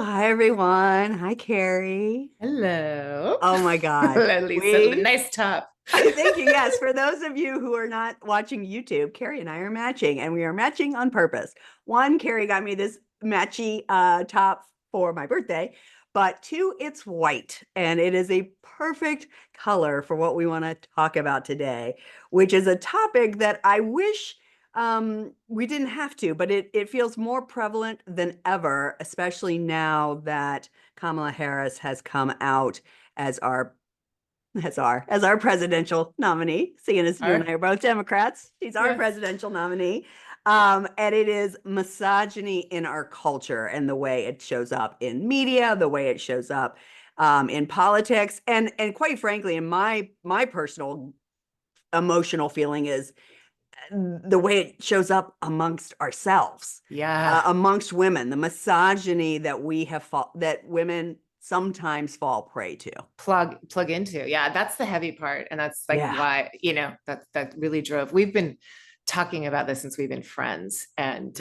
Hi everyone. Hi Kari. Hello. Oh my God. Hello, Lisa. We, Nice top. thank you. Yes, for those of you who are not watching YouTube, Kari and I are matching, and we are matching on purpose. One, Kari got me this matchy top for my birthday, but two, it's white, and it is a perfect color for what we want to talk about today, which is a topic that I wish we didn't have to, but it feels more prevalent than ever, especially now that Kamala Harris has come out as our presidential nominee, seeing as you and I Are are both Democrats. She's our yes. presidential nominee. And it is misogyny in our culture and the way it shows up in media, the way it shows up in politics, and quite frankly, in my personal emotional feeling is the way it shows up amongst ourselves, Yeah. amongst women, the misogyny that that women sometimes fall prey to. Plug into. Yeah, that's the heavy part. And that's like Yeah. why, that really drove. We've been talking about this since we've been friends. And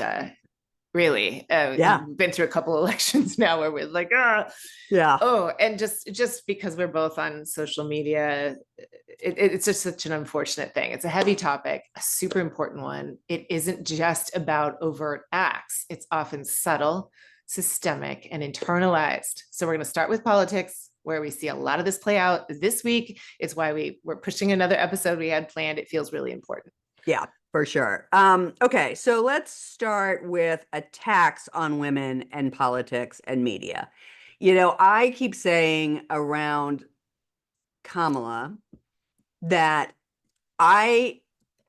really, Yeah. been through a couple elections now where we're like, Yeah. oh, and just because we're both on social media, it's just such an unfortunate thing. It's a heavy topic, a super important one. It isn't just about overt acts. It's often subtle, systemic, and internalized. So we're going to start with politics, where we see a lot of this play out this week. It's why we're pushing another episode we had planned. It feels really important. Yeah, for sure. Okay, so let's start with attacks on women and politics and media. I keep saying around Kamala that I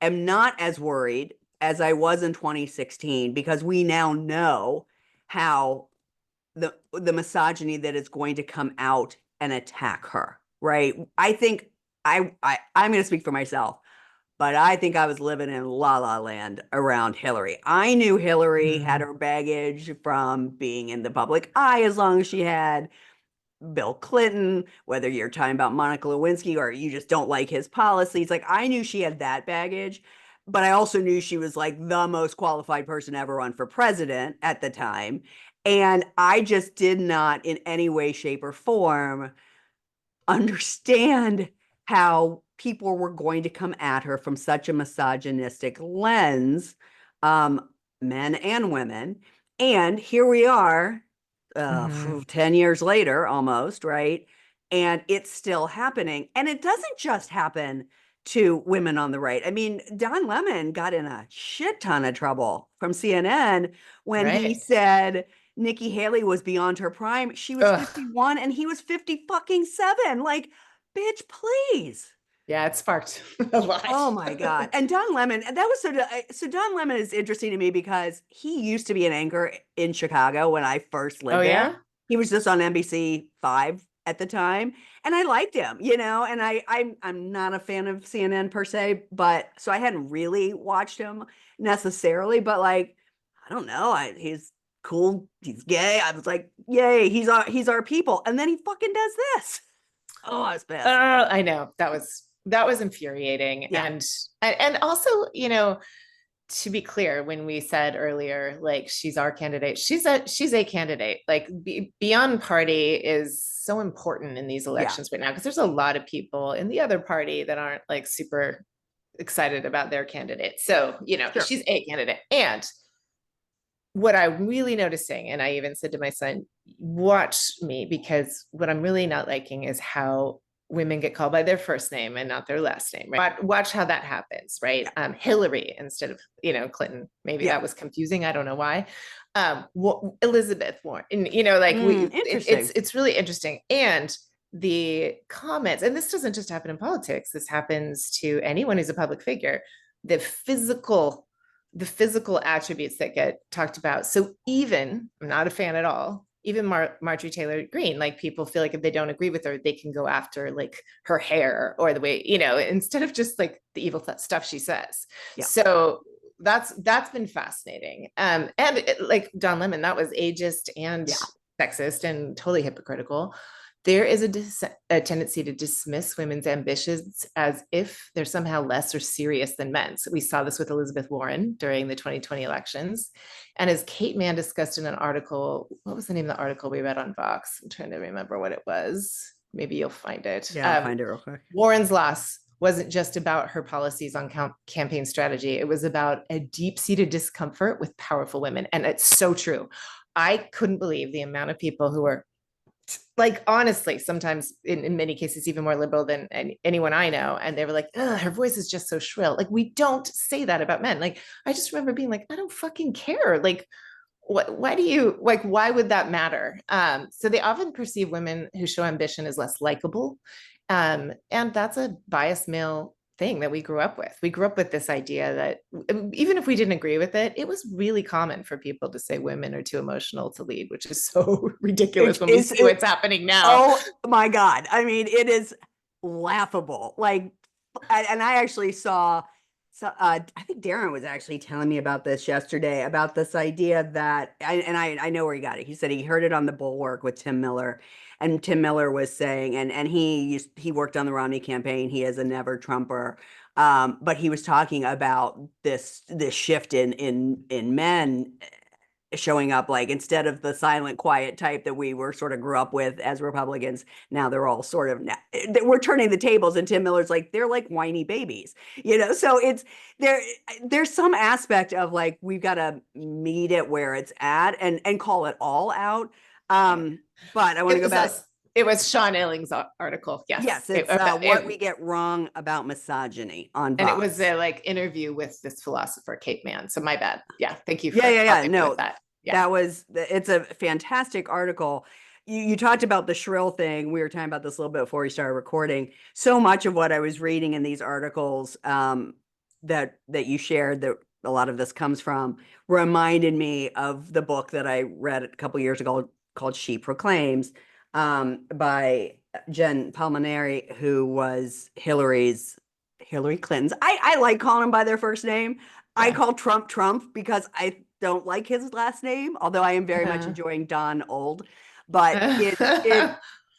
am not as worried as I was in 2016 because we now know how the misogyny that is going to come out and attack her, right? I think I'm going to speak for myself, but I think I was living in la la land around Hillary. I knew Hillary had Mm. her baggage from being in the public eye as long as she had Bill Clinton, whether you're talking about Monica Lewinsky or you just don't like his policies. Like I knew she had that baggage, but I also knew she was like the most qualified person ever run for president at the time. And I just did not in any way, shape, or form understand how people were going to come at her from such a misogynistic lens, um, men and women. And here we are, Mm-hmm. 10 years later almost, right? And it's still happening. And it doesn't just happen to women on the right. I mean, Don Lemon got in a shit ton of trouble from CNN when he Right. said Nikki Haley was beyond her prime. She was Ugh. 51 and he was 50 fucking seven. Like, bitch, please. Yeah, it sparked a lot. Oh my God. And Don Lemon, and that was so Don Lemon is interesting to me because he used to be an anchor in Chicago when I first Oh lived there. yeah. He was just on NBC 5 at the time. And I liked him, and I'm not a fan of CNN per se, but so I hadn't really watched him necessarily, but like, I don't know. He's cool, he's gay. I was like, yay, he's our people. And then he fucking does this. Oh, I was pissed. I know that was infuriating, Yeah. and also, to be clear, when we said earlier, like she's our candidate, she's a candidate. Like beyond party is so important in these Yeah. elections right now because there's a lot of people in the other party that aren't like super excited about their candidate. So Sure. she's a candidate, and what I'm really noticing, and I even said to my son, watch me, because what I'm really not liking is how women get called by their first name and not their last name. Right? Watch how that happens, right? Yeah. Hillary instead of Clinton. Maybe Yeah. that was confusing. I don't know why. Elizabeth Warren, and like Interesting. it's really interesting. And the comments, and this doesn't just happen in politics. This happens to anyone who's a public figure. The physical attributes that get talked about. So even, I'm not a fan at all, even Marjorie Taylor Greene, like people feel like if they don't agree with her, they can go after like her hair or the way, instead of just like the evil stuff she says. Yeah. So that's been fascinating. And like Don Lemon, that was ageist and Yeah. sexist and totally hypocritical. There is a tendency to dismiss women's ambitions as if they're somehow less or serious than men's. We saw this with Elizabeth Warren during the 2020 elections. And as Kate Mann discussed in an article, what was the name of the article we read on Vox? I'm trying to remember what it was. Maybe you'll find it. Yeah, I'll find it real quick. Warren's loss wasn't just about her policies on campaign strategy. It was about a deep-seated discomfort with powerful women. And it's so true. I couldn't believe the amount of people who are like, honestly, sometimes in many cases, even more liberal than anyone I know. And they were like, her voice is just so shrill. Like, we don't say that about men. Like, I just remember being like, I don't fucking care. Like, why do you like, why would that matter? So they often perceive women who show ambition as less likable. And that's a biased male thing that we grew up with. We grew up with this idea that even if we didn't agree with it, it was really common for people to say women are too emotional to lead, which is so ridiculous when we see what's happening now. Oh my God. I mean, it is laughable. Like, and I actually saw, I think Darren was actually telling me about this yesterday, about this idea that, I know where he got it. He said he heard it on the Bulwark with Tim Miller. And Tim Miller was saying, and he worked on the Romney campaign. He is a never Trumper. But he was talking about this shift in men showing up, like, instead of the silent, quiet type that we were sort of grew up with as Republicans. Now they're all sort of, we're turning the tables, and Tim Miller's like, they're like whiny babies, so it's there's some aspect of like, we've got to meet it where it's at and call it all out. But I want to go back. It was Sean Illing's article. Yes, it's what we get wrong about misogyny on Vox. And it was a like interview with this philosopher, Kate Mann. So my bad. Yeah, thank you for no, that. Yeah. It's a fantastic article. You talked about the shrill thing. We were talking about this a little bit before we started recording. So much of what I was reading in these articles that you shared, that a lot of this comes from, reminded me of the book that I read a couple years ago called She Proclaims, by Jen Palminieri, who was Hillary Clinton's. I like calling them by their first name. Yeah. I call Trump because I don't like his last name, although I am very much enjoying Don Old. But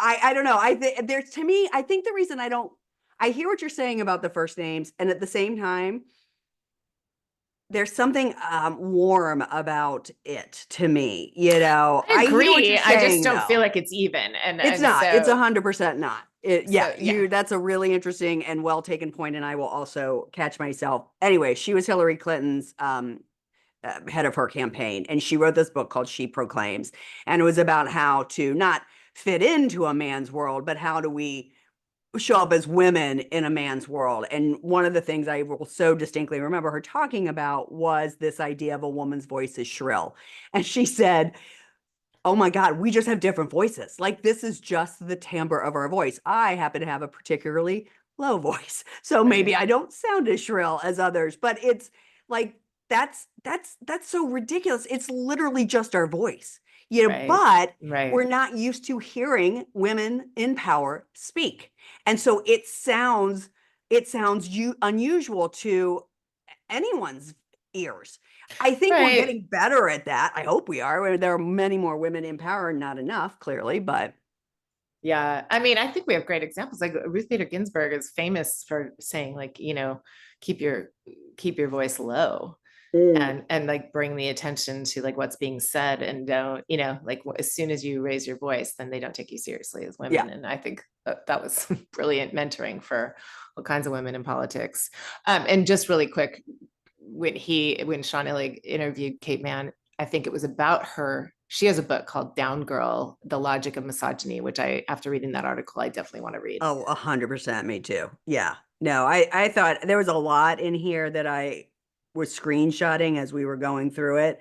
I don't know. To me, I think the reason I hear what you're saying about the first names, and at the same time, there's something warm about it to me. I agree. I just don't feel like it's even. And it's not. It's 100% not. That's a really interesting and well taken point, and I will also catch myself. Anyway, she was Hillary Clinton's head of her campaign, and she wrote this book called She Proclaims, and it was about how to not fit into a man's world, but how do we show up as women in a man's world. And one of the things I will so distinctly remember her talking about was this idea of a woman's voice is shrill. And she said, oh my God, we just have different voices. Like, this is just the timbre of our voice. I happen to have a particularly low voice, so maybe I don't sound as shrill as others, but it's like, that's so ridiculous. It's literally just our voice, but we're not used to hearing women in power speak. And so it sounds unusual to anyone's ears. I think we're getting better at that. I hope we are. There are many more women in power, not enough, clearly, but yeah, I mean, I think we have great examples. Like Ruth Bader Ginsburg is famous for saying, like, keep your voice low. And like bring the attention to like what's being said, and don't, like, as soon as you raise your voice, then they don't take you seriously as women. And I think that was brilliant mentoring for all kinds of women in politics. And just really quick, when Sean Illig interviewed Kate Mann, I think it was about her. She has a book called Down Girl, The Logic of Misogyny, which after reading that article, I definitely want to read. Oh, 100%. Me too. Yeah. No, I thought there was a lot in here that I was screenshotting as we were going through it.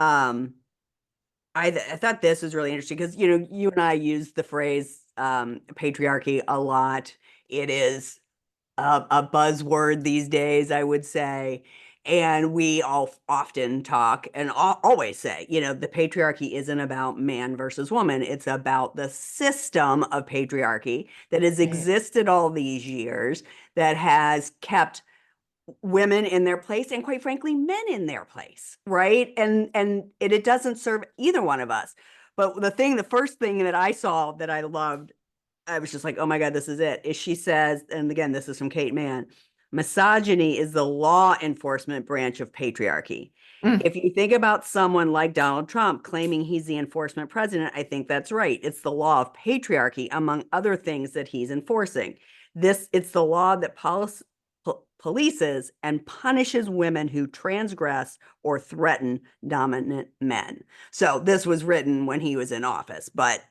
I thought this was really interesting because, you and I use the phrase patriarchy a lot. It is a buzzword these days, I would say. And we all often talk and always say, the patriarchy isn't about man versus woman. It's about the system of patriarchy that has existed all these years, that has kept women in their place, and quite frankly, men in their place, right? And it doesn't serve either one of us. But the first thing that I saw that I loved I was just like, oh my God, this is it. Is she says, and again, this is from Kate Mann, misogyny is the law enforcement branch of patriarchy. Mm, If you think about someone like Donald Trump claiming he's the enforcement president, I think that's right. It's the law of patriarchy, among other things that he's enforcing. It's the law that polices and punishes women who transgress or threaten dominant men. So this was written when he was in office, but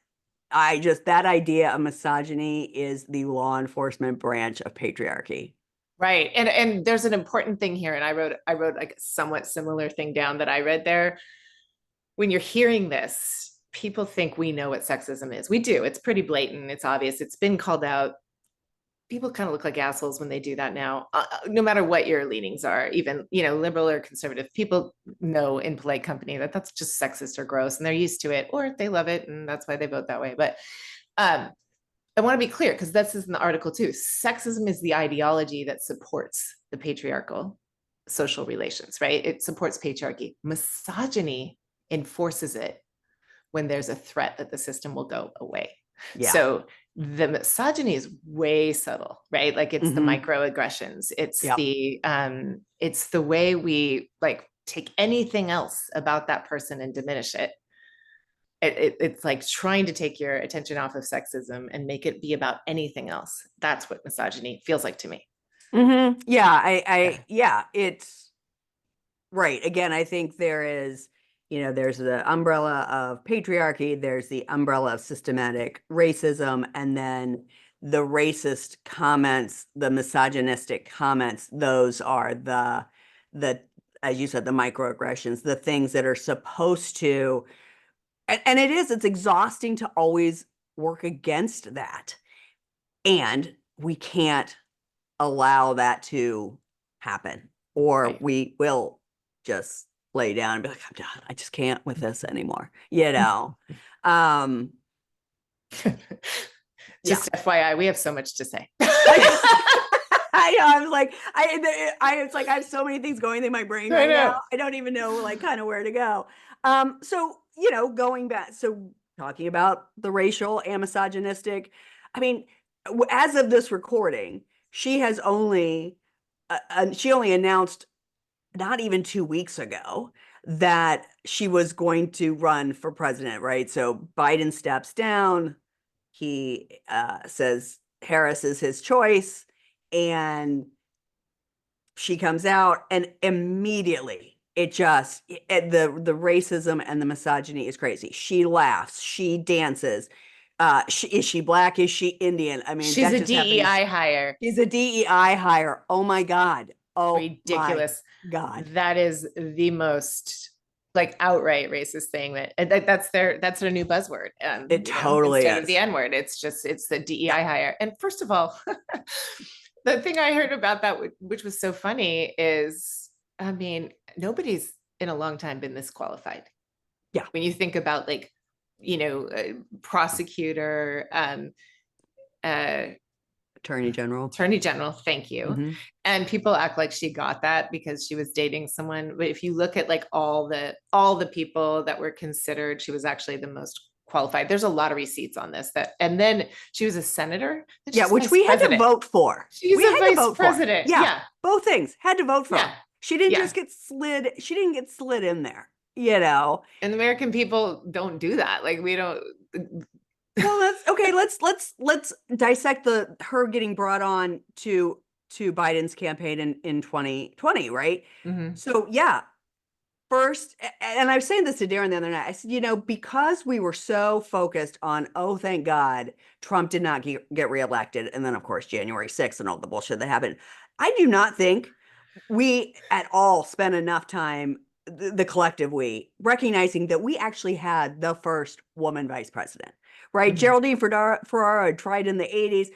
that idea of misogyny is the law enforcement branch of patriarchy. right. And there's an important thing here. And I wrote like a somewhat similar thing down that I read there. When you're hearing this, people think we know what sexism is. We do. It's pretty blatant. It's obvious. It's been called out. People kind of look like assholes when they do that now, no matter what your leanings are, even, liberal or conservative. People know in polite company that that's just sexist or gross, and they're used to it, or they love it, and that's why they vote that way. But I want to be clear, because this is in the article too. Sexism is the ideology that supports the patriarchal social relations, right? It supports patriarchy. Misogyny enforces it when there's a threat that the system will go away. Yeah. So the misogyny is way subtle, right? Like it's the microaggressions. Yep. It's the way we like take anything else about that person and diminish it. It's like trying to take your attention off of sexism and make it be about anything else. That's what misogyny feels like to me. Yeah, it's right. Again, I think there's the umbrella of patriarchy, there's the umbrella of systematic racism, and then the racist comments, the misogynistic comments, those are the as you said, the microaggressions, the things that are supposed to, and it's exhausting to always work against that. And we can't allow that to happen, or Right. we will just lay down and be like, I'm done. I just can't with this anymore. You know? Um, yeah. Just FYI, we have so much to say. I know. I'm like, it's like I have so many things going in my brain right now. I don't even know like kind of where to go. So going back, so talking about the racial and misogynistic, I mean, as of this recording, she only announced not even 2 weeks ago that she was going to run for president, right? So Biden steps down. He says Harris is his choice, and she comes out, and immediately the racism and the misogyny is crazy. She laughs, she dances. Is she black? Is she Indian? I mean, She's that a just happens. DEI hire. She's a DEI hire. Oh my God. Oh my Ridiculous. God. That is the most like outright racist thing that's their new buzzword. It totally Instead of is. the N-word, it's the DEI Yeah. hire. And first of all, the thing I heard about that, which was so funny, is, I mean, nobody's in a long time been this qualified. Yeah. When you think about like, prosecutor, Attorney General. thank you. And people act like she got that because she was dating someone. But if you look at like all the people that were considered, she was actually the most qualified. There's a lot of receipts on this. And then she was a senator. Yeah, which we had to vote for. She's we a had vice to vote president. For. Yeah. Both things had to vote for. Yeah. She didn't just get slid. She didn't get slid in there, And American people don't do that. Like we don't. Well, that's okay. Let's dissect her getting brought on to Biden's campaign in 2020, right? So yeah, first, and I was saying this to Darren the other night. I said, because we were so focused on, oh, thank God Trump did not get reelected, and then of course January 6th and all the bullshit that happened. I do not think we at all spent enough time, the collective we, recognizing that we actually had the first woman vice president, right? Geraldine Ferrara tried in the 80s.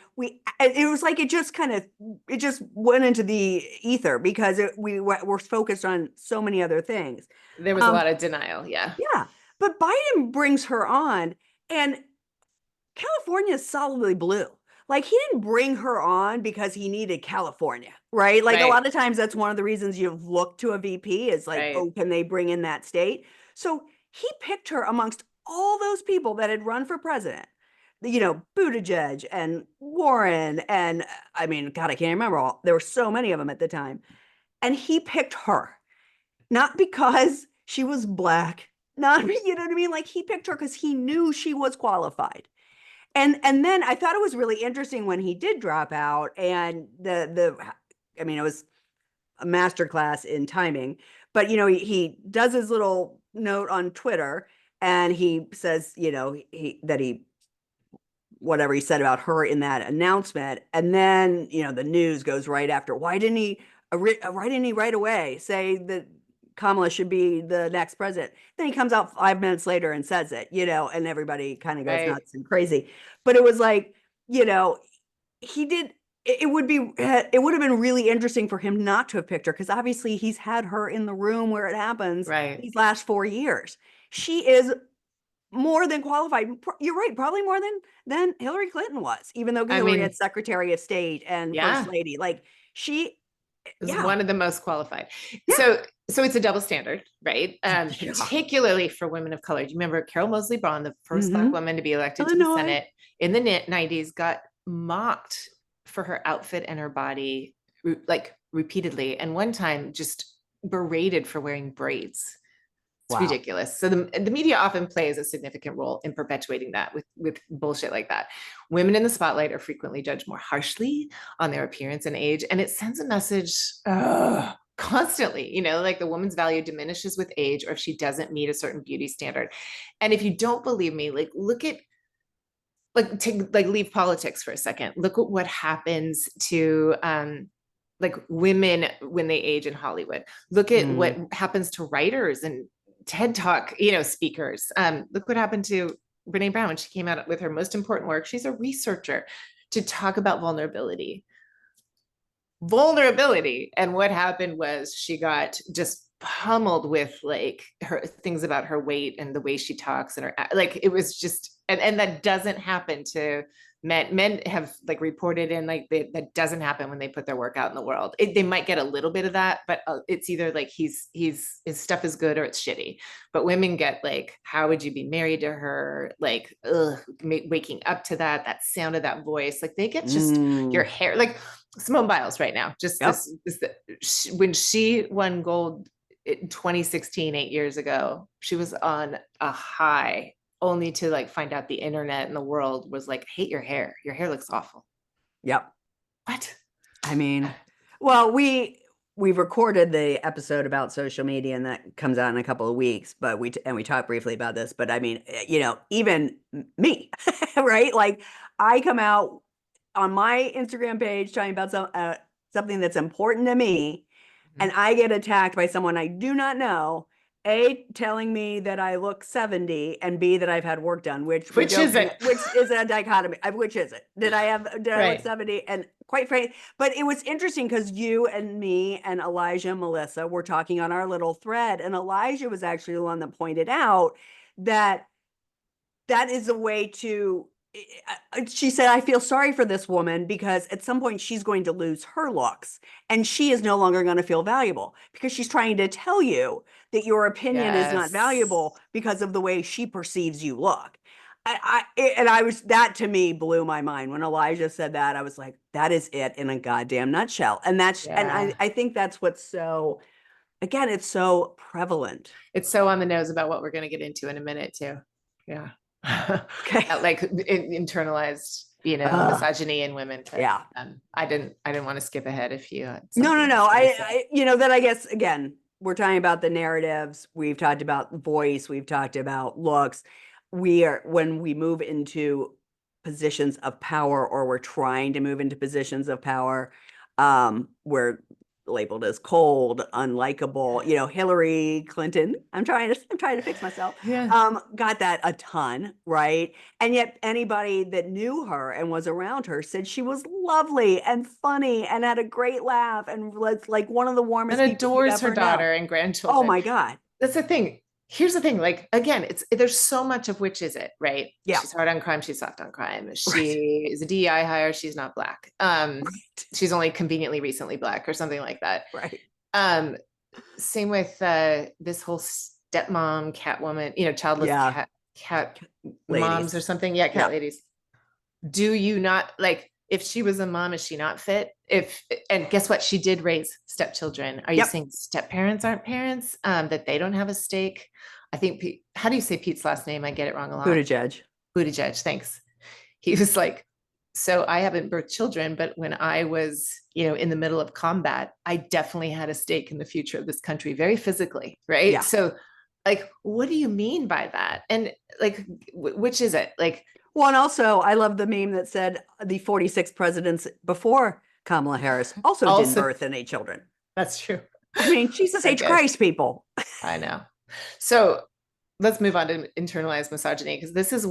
It was like it just went into the ether because we were focused on so many other things. There was a lot of denial. Yeah. Yeah. But Biden brings her on, and California is solidly blue. Like, he didn't bring her on because he needed California, right? Like, a lot of times that's one of the reasons you've looked to a VP is like, oh, can they bring in that state? So he picked her amongst all those people that had run for president. Buttigieg and Warren, and I mean, God, I can't remember all. There were so many of them at the time, and he picked her not because she was black, not you know what I mean. Like he picked her because he knew she was qualified. And then I thought it was really interesting when he did drop out, and I mean, it was a masterclass in timing. But he does his little note on Twitter, and he says, he whatever he said about her in that announcement, and then the news goes right after. Why didn't he right away say that Kamala should be the next president? Then he comes out 5 minutes later and says it, and everybody kind of goes Right. nuts and crazy. But it was like, he did. It would have been really interesting for him not to have picked her, because obviously he's had her in the room where it happens Right. these last 4 years. She is more than qualified. You're right, probably more than Hillary Clinton was, even though I Hillary had mean, Secretary of State and First yeah, Lady. Like she, is yeah, one of the most qualified. yeah, So it's a double standard, right? yeah. Particularly for women of color. Do you remember Carol Moseley Braun, the first Black Mm-hmm. woman to be elected to the Illinois. Senate in the 90s, got mocked for her outfit and her body like repeatedly, and one time just berated for wearing braids. It's Wow. ridiculous. So the media often plays a significant role in perpetuating that with bullshit like that. Women in the spotlight are frequently judged more harshly on their appearance and age, and it sends a message constantly, like the woman's value diminishes with age, or if she doesn't meet a certain beauty standard. And if you don't believe me, like look at leave politics for a second. Look at what happens to like women when they age in Hollywood. Look at what happens to writers and TED Talk, speakers. Look what happened to Brene Brown when she came out with her most important work. She's a researcher to talk about vulnerability. And what happened was she got just pummeled with like her things about her weight and the way she talks and her like it was just and that doesn't happen to men have like reported in like that doesn't happen when they put their work out in the world. They might get a little bit of that, but it's either like his stuff is good or it's shitty. But women get like, how would you be married to her? Like, waking up to that sound of that voice, like they get just your hair, like Simone Biles right now, just Yep. when she won gold in 2016, 8 years ago, she was on a high, only to like find out the internet and the world was like, hate your hair looks awful. Yep. What? I mean, well, we've recorded the episode about social media, and that comes out in a couple of weeks, but we talked briefly about this. But I mean, even me, right? Like I come out on my Instagram page talking about something that's important to me, and I get attacked by someone I do not know, A, telling me that I look 70, and B, that I've had work done, which is it? which is a dichotomy. Which is it? Did I look Right. 70? And quite frankly, but it was interesting because you and me and Elijah and Melissa were talking on our little thread, and Elijah was actually the one that pointed out that that is a way to she said, I feel sorry for this woman because at some point she's going to lose her looks, and she is no longer going to feel valuable because she's trying to tell you that your opinion is not Yes. valuable because of the way she perceives you look. I was, that to me blew my mind when Elijah said that. I was like, that is it in a goddamn nutshell. And Yeah. I think that's what's so, again, it's so prevalent. It's so on the nose about what we're going to get into in a minute too. Yeah. Okay. Like internalized, Uh, misogyny in women. But yeah. I didn't want to skip ahead if you had No, no, something no. else to say. Then I guess again, we're talking about the narratives. We've talked about voice. We've talked about looks. When we move into positions of power, or we're trying to move into positions of power, we're labeled as cold, unlikable. Hillary Clinton. I'm trying to fix myself. Yeah. Got that a ton, right? And yet anybody that knew her and was around her said she was lovely and funny and had a great laugh and was like one of the And warmest people you'd adores her ever know. daughter and Oh grandchildren. my God. That's the thing. Here's the thing. Like, again, there's so much of which is it, right? Yeah. She's hard on crime. She's soft on crime. Right. She is a DEI hire. She's not black. She's only conveniently recently black or something like that. Right. Same with this whole stepmom, cat woman, childless Yeah. cat moms Ladies. or something. Yeah, cat Yeah. ladies. do you not like, if she was a mom, is she not fit? And guess what? She did raise stepchildren. Are you Yep. saying step parents aren't parents? That they don't have a stake? I think, how do you say Pete's last name? I get it wrong a lot. Buttigieg. Buttigieg, thanks. He was like, so I haven't birthed children, but when I was, in the middle of combat, I definitely had a stake in the future of this country, very physically, right? Yeah. So, like, what do you mean by that? And like, which is it? Like, Well, and also, I love the meme that said the 46 presidents before Kamala Harris also didn't also, birth any children. that's true. I mean, Jesus So H. good. Christ, people. I know. So let's move on to internalized misogyny, because this is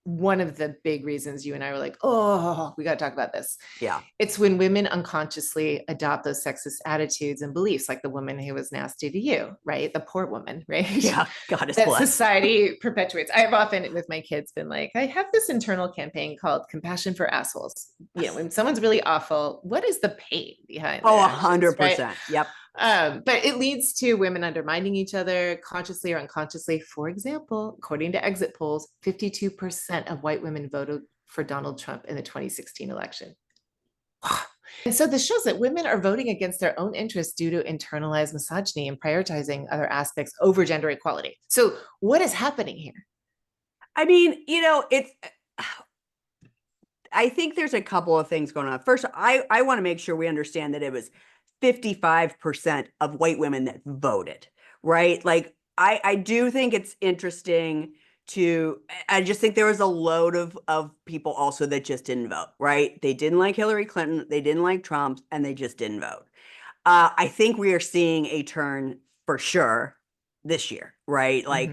one of the big reasons you and I were like, oh, we got to talk about this. Yeah. It's when women unconsciously adopt those sexist attitudes and beliefs, like the woman who was nasty to you, right? The poor woman, right? Yeah. Goddess That bless. society perpetuates. I have often with my kids been like, I have this internal campaign called Compassion for Assholes. When someone's really awful, what is the pain behind their Oh, actions, right? 100%. Yep. But it leads to women undermining each other consciously or unconsciously. For example, according to exit polls, 52% of white women voted for Donald Trump in the 2016 election. And so this shows that women are voting against their own interests due to internalized misogyny and prioritizing other aspects over gender equality. So what is happening here? I mean, I think there's a couple of things going on. First, I want to make sure we understand that it was 55% of white women that voted, right? Like, I do think it's interesting I just think there was a load of people also that just didn't vote, right? They didn't like Hillary Clinton, they didn't like Trump, and they just didn't vote. I think we are seeing a turn for sure this year, right? Like,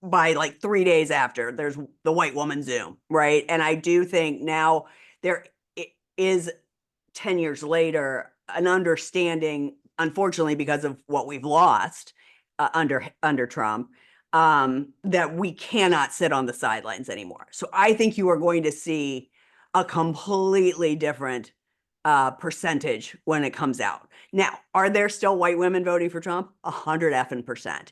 by like 3 days after, there's the white woman Zoom, right? And I do think now there is 10 years later an understanding, unfortunately, because of what we've lost under Trump, that we cannot sit on the sidelines anymore. So I think you are going to see a completely different percentage when it comes out. Now, are there still white women voting for Trump? 100%.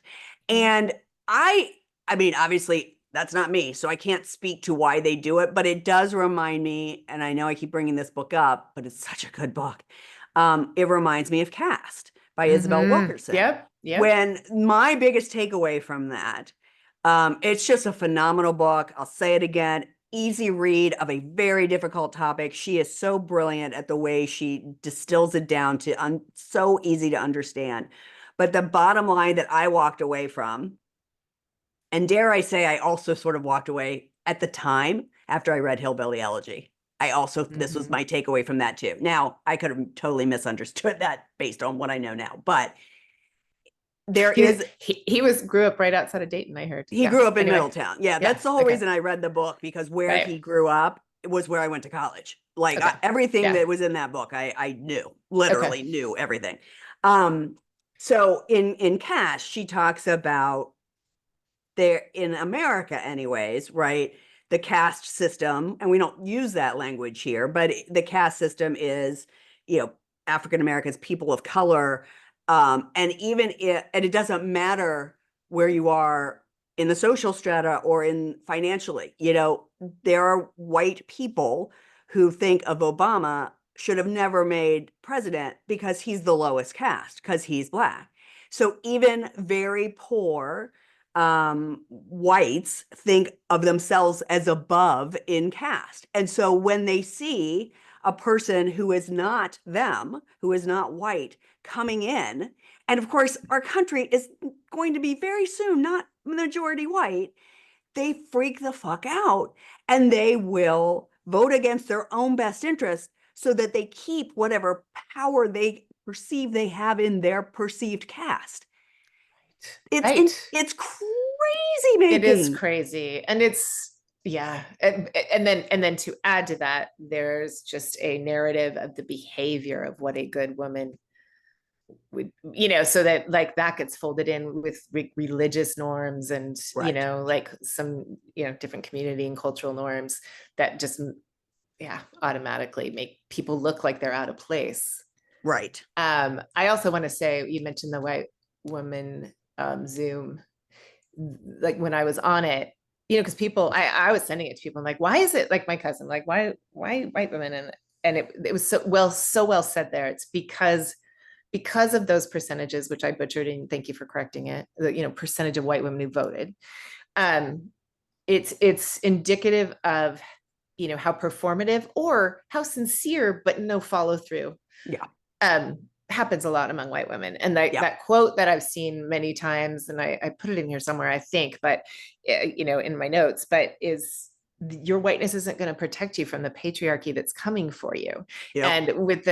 And I mean, obviously, that's not me, so I can't speak to why they do it, but it does remind me, and I know I keep bringing this book up, but it's such a good book. It reminds me of Caste by Isabel Wilkerson. Yep. When my biggest takeaway from that, it's just a phenomenal book. I'll say it again, easy read of a very difficult topic. She is so brilliant at the way she distills it down to so easy to understand. But the bottom line that I walked away from, and dare I say, I also sort of walked away at the time after I read Hillbilly Elegy. This was my takeaway from that too. Now, I could have totally misunderstood that based on what I know now, but he grew up right outside of Dayton, I heard. He grew up in Middletown. Yeah, that's the whole reason I read the book, because where he grew up was where I went to college. Like, everything that was in that book, I knew, literally knew everything. So in Cash, she talks about in America anyways, right? The caste system, and we don't use that language here, but the caste system is, African Americans, people of color, and it doesn't matter where you are in the social strata or in financially. There are white people who think of Obama should have never made president because he's the lowest caste, because he's Black. So even very poor whites think of themselves as above in caste. And so when they see a person who is not them, who is not white, coming in, and of course, our country is going to be very soon not majority white, they freak the fuck out, and they will vote against their own best interest so that they keep whatever power they perceive they have in their perceived caste. It's crazy making. It is crazy. And and then to add to that, there's just a narrative of the behavior of what a good woman would, so that like that gets folded in with religious norms and, like some, different community and cultural norms that just, automatically make people look like they're out of place. Right. I also want to say, you mentioned the white woman Zoom. Like when I was on it, because people, I was sending it to people. I'm like, why is it like my cousin, like, why white women? And it was so well said there. It's because of those percentages, which I butchered, and thank you for correcting it, the, percentage of white women who voted. Um, it's indicative of, how performative or how sincere, but no follow through. Yeah. Happens a lot among white women. And that quote that I've seen many times, and I put it in here somewhere, I think, but in my notes, but is, your whiteness isn't going to protect you from the patriarchy that's coming for you. Yep. And with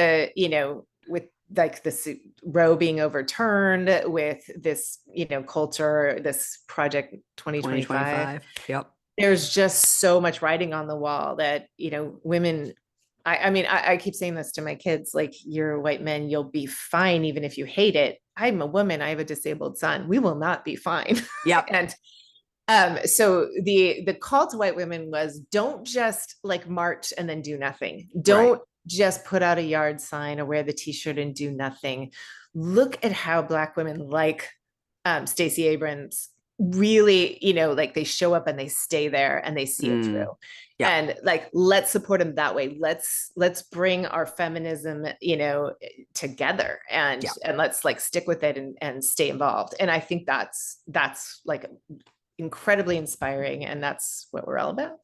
with like this Roe being overturned, with this, culture, this project 2025, Yep. there's just so much writing on the wall that, women, I mean, I keep saying this to my kids, like, you're white men, you'll be fine even if you hate it. I'm a woman, I have a disabled son. We will not be fine. Yep. And so the call to white women was, don't just like march and then do nothing. Don't just put out a yard sign or wear the t-shirt and do nothing. Look at how Black women like Stacey Abrams really, like, they show up and they stay there and they see it through. Yeah. And like, let's support them that way. Let's bring our feminism, together, and let's like stick with it and stay involved. And I think that's like incredibly inspiring, and that's what we're all about.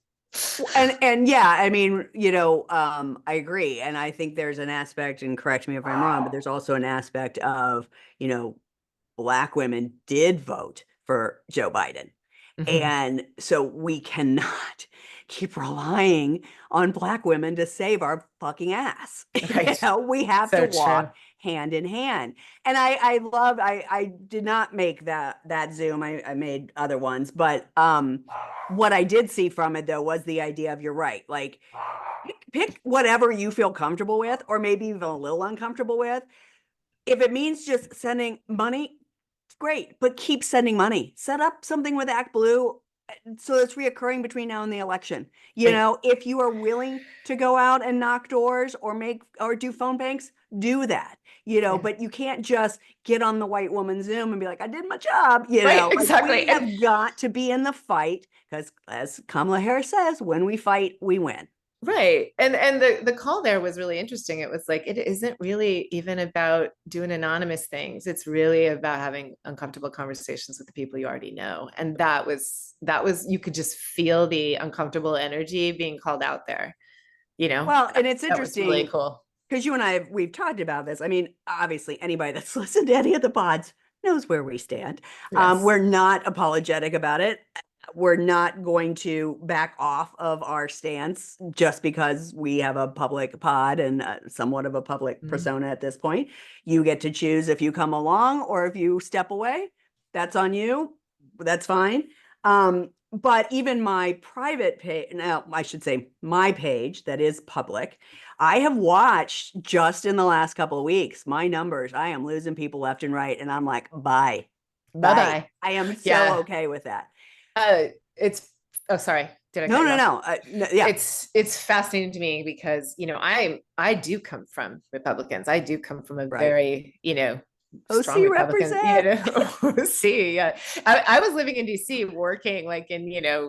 And yeah, I mean, I agree. And I think there's an aspect, and correct me if I'm wrong, but there's also an aspect of, Black women did vote for Joe Biden. Mm-hmm. And so we cannot keep relying on Black women to save our fucking ass. Right. We have to walk hand in hand. And I did not make that Zoom. I made other ones, but what I did see from it though was the idea of, you're right, like pick whatever you feel comfortable with, or maybe even a little uncomfortable with. If it means just sending money, great, but keep sending money. Set up something with Act Blue so it's reoccurring between now and the election. If you are willing to go out and knock doors or do phone banks, do that. But you can't just get on the white woman Zoom and be like, I did my job. Right, exactly. Like, we have got to be in the fight, because as Kamala Harris says, when we fight, we win. Right. And the call there was really interesting. It was like, it isn't really even about doing anonymous things. It's really about having uncomfortable conversations with the people you already know. And that was, you could just feel the uncomfortable energy being called out there, Well, and it's interesting. That was really cool. Because you and I, we've talked about this. I mean, obviously anybody that's listened to any of the pods knows where we stand. Yes. We're not apologetic about it. We're not going to back off of our stance just because we have a public pod and somewhat of a public persona at this point. You get to choose if you come along or if you step away. That's on you. That's fine. But even my private page, now I should say my page that is public, I have watched just in the last couple of weeks, my numbers, I am losing people left and right. And I'm like, bye. I am so okay with that. Sorry. Did I? No. Yeah. It's fascinating to me because, I do come from Republicans. I do come from a very, strong OC represent. OC, yeah. I was living in DC working like in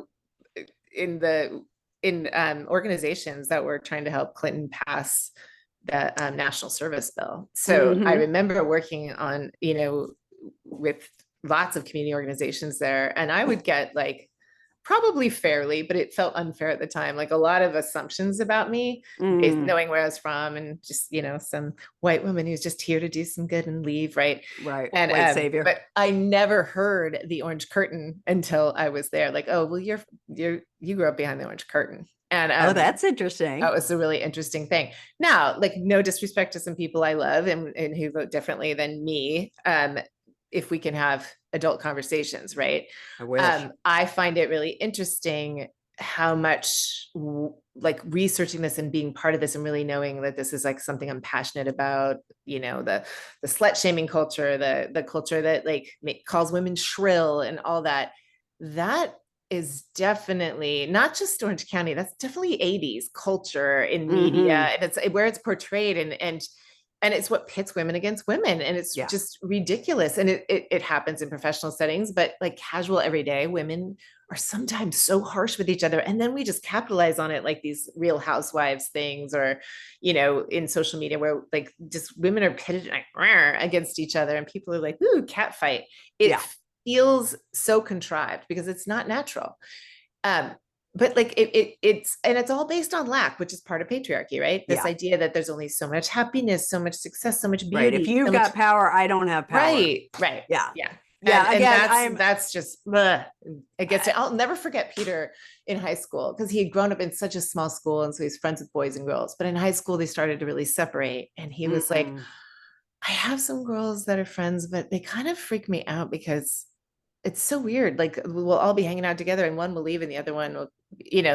organizations that were trying to help Clinton pass the national service bill. So I remember working on, with lots of community organizations there, and I would get like, probably fairly, but it felt unfair at the time, like a lot of assumptions about me, knowing where I was from, and just, some white woman who's just here to do some good and leave. Right. And white savior. But I never heard the orange curtain until I was there. Like, oh, well, you grew up behind the orange curtain. And that's interesting. That was a really interesting thing. Now, like, no disrespect to some people I love and who vote differently than me. If we can have adult conversations, right? I wish. I find it really interesting how much like researching this and being part of this and really knowing that this is like something I'm passionate about, the slut shaming culture, the culture that like calls women shrill and all that is definitely not just Orange County. That's definitely 80s culture in media, and it's where it's portrayed. And And it's what pits women against women. And it's Yeah. just ridiculous. And it happens in professional settings, but like casual everyday women are sometimes so harsh with each other. And then we just capitalize on it, like these Real Housewives things, or, in social media where like just women are pitted like against each other. And people are like, ooh, cat fight. It Yeah. feels so contrived because it's not natural. Um, but like it's all based on lack, which is part of patriarchy, right? This Yeah. idea that there's only so much happiness, so much success, so much Right. If beauty, you've so much. got power, I don't have power. Right, Yeah. yeah. Yeah. And Again, that's just bleh. It gets I, I'll never forget Peter in high school because he had grown up in such a small school, and so he's friends with boys and girls. But in high school, they started to really separate, and he was like, mm, I have some girls that are friends, but they kind of freak me out because it's so weird. Like we'll all be hanging out together and one will leave and the other one will,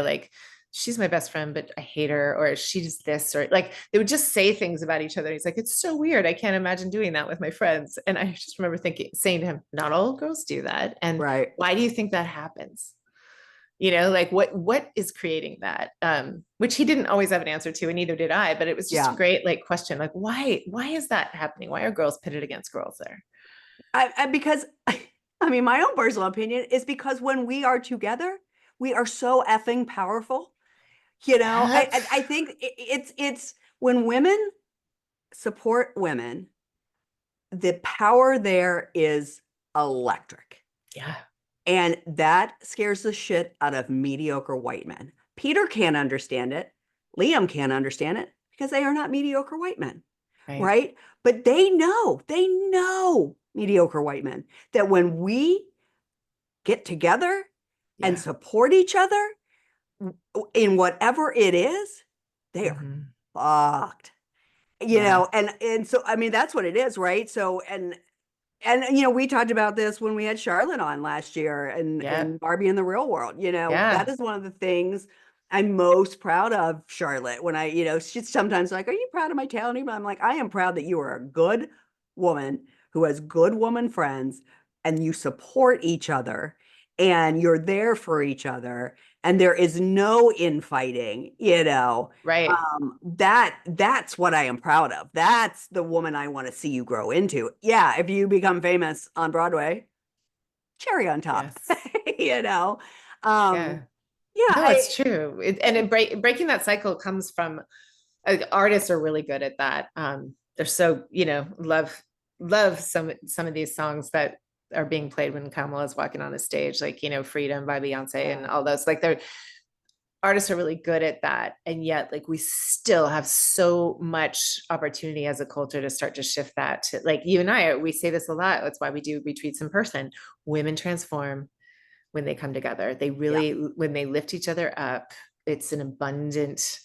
like, she's my best friend, but I hate her, or she's this, or like they would just say things about each other. He's like, it's so weird. I can't imagine doing that with my friends. And I just remember saying to him, not all girls do that. And right. why do you think that happens? Like what is creating that? Which he didn't always have an answer to, and neither did I, but it was just a Yeah. great like question. Like, why is that happening? Why are girls pitted against girls there? Because I mean, my own personal opinion is because when we are together, we are so effing powerful. Yep. I think it's when women support women, the power there is electric. Yeah. And that scares the shit out of mediocre white men. Peter can't understand it. Liam can't understand it because they are not mediocre white men, Right. right? But they know mediocre white men that when we get together and Yeah. support each other in whatever it is, they are Mhm. fucked. Yeah. And so I mean that's what it is, right? So and we talked about this when we had Charlotte on last year and Yeah. in Barbie in the Real World. That Yeah. is one of the things I'm most proud of Charlotte. When she's sometimes like, "Are you proud of my talent?" But I'm like, I am proud that you are a good woman who has good woman friends and you support each other and you're there for each other and there is no infighting. Right. That's what I am proud of. That's the woman I want to see you grow into. Yeah, if you become famous on Broadway, cherry on top. Yes. you know. Um, Yeah. yeah, No, it's true. Breaking that cycle comes from artists are really good at that. They're so, love some of these songs that are being played when Kamala's walking on the stage, like, Freedom by Beyonce and all those. Like they're artists are really good at that. And yet, like, we still have so much opportunity as a culture to start to shift that to, like, you and I, we say this a lot. That's why we do retreats in person. Women transform when they come together. They yeah, really, when they lift each other up, it's an abundant